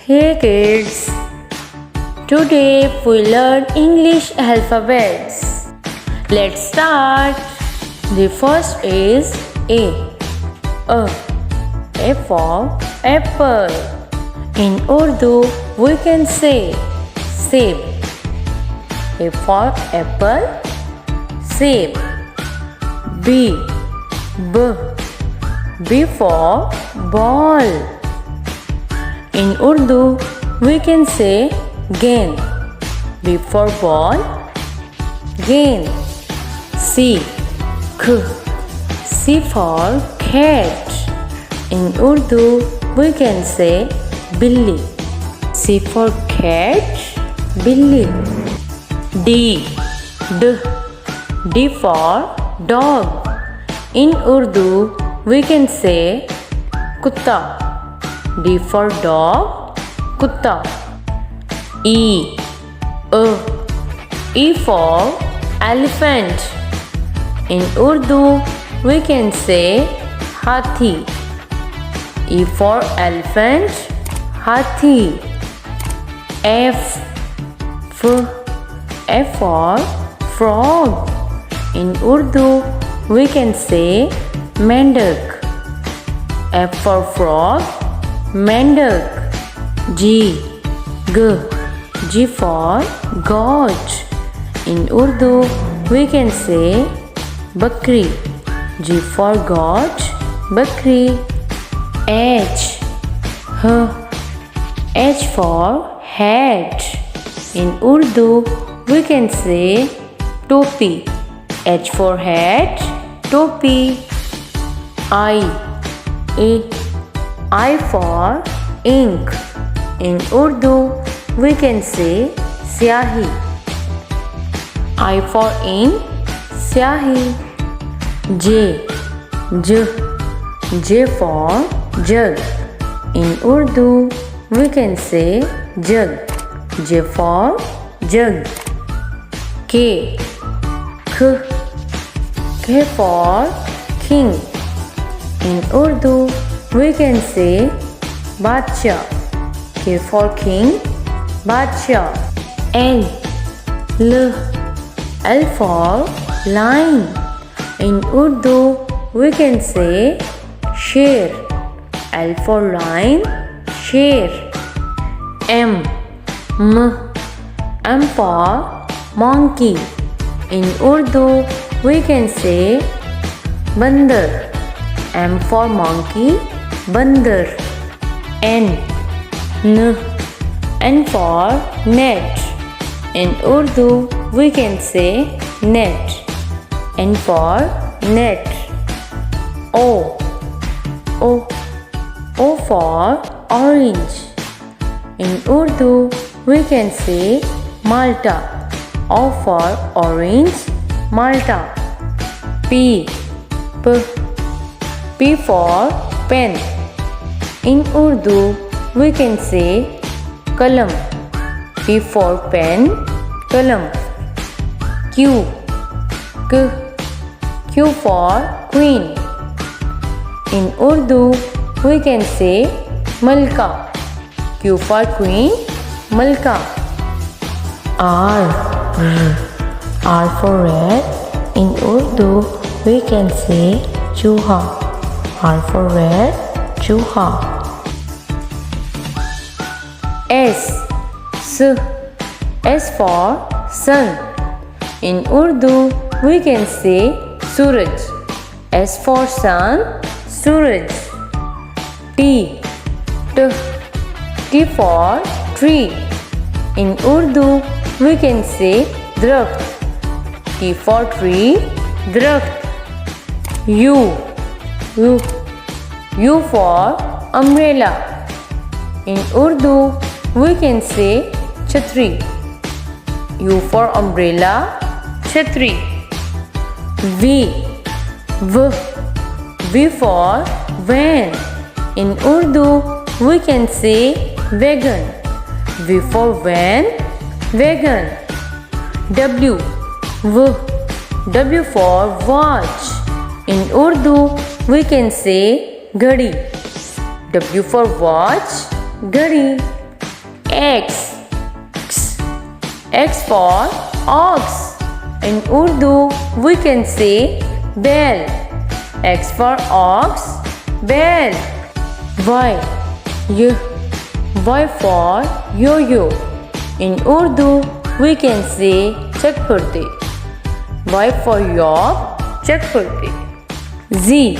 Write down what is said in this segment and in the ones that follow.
Hey kids, today we learn English alphabets. Let's start. The first is A. A for apple. In Urdu, we can say seb. A for apple, seb. B. B for ball. In Urdu, we can say gain. B for ball, gain. C. C for cat. In Urdu, we can say billi. C for cat, billi. D. D for dog. In Urdu, we can say kutta. D for dog, kutta. E. E for elephant. In Urdu, we can say hathi. E for elephant, hathi. F. F for frog. In Urdu, we can say mendak. F for frog, mendak. G. G for goat. In Urdu, we can say bakri. G for goat, bakri. H. H for hat. In Urdu, we can say topi. H for hat, topi. I for ink. In Urdu, we can say syahi. I for ink, syahi. J for jug. In Urdu, we can say jug. J for jug. K for king. In Urdu, we can say Badshah. K for king, Badshah. L for lion. In Urdu, we can say sher. L for lion, sher. M for monkey. In Urdu, we can say bandar. M for monkey, bandar. N for net. In Urdu, we can say net. N for net. O for orange. In Urdu, we can say Malta. O for orange, Malta. P for pen. In Urdu, we can say kalam. P for pen, kalam. Q for queen. In Urdu, we can say malka. Q for queen, malka. R for red. In Urdu, we can say chooha. R for red, chooha. S for sun. In Urdu, we can say suraj. S for sun, suraj. T for tree. In Urdu, we can say drakht. T for tree, drakht. U for umbrella. In Urdu, we can say chhatri. U for umbrella, chhatri. V for van. In Urdu, we can say wagon. V for van, wagon. W for watch. In Urdu, we can say घड़ी. W for watch, घड़ी. X. X for ox. In Urdu, we can say bell. X for ox, bell. Y. Y for yo-yo. In Urdu, we can say chakpurti. Y for york, chakpurti. Z.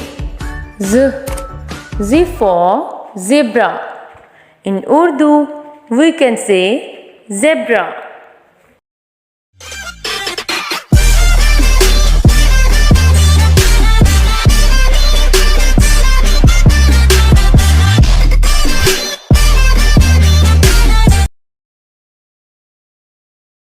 Z for zebra. In Urdu, we can say zebra.